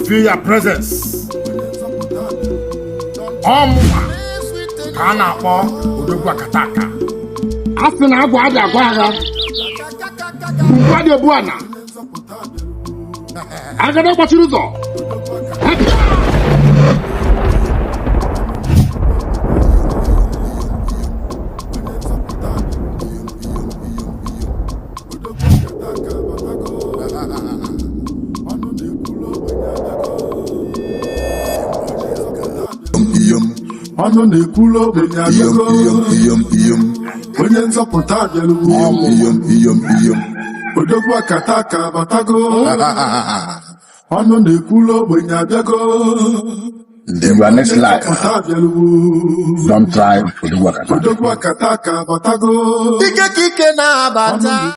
feel your presence. Kana po Odogwuakataaka. Afina agwa ada agwa. Bukwadi buana. Agada kwachiruzo. Ano nekulo benyago Onye nzọpụta bịaruo Odogwuakataaka batago Ano nekulo benyago In your next life, don't try Odogwuakataaka. Odogwuakataaka batago Ike na abata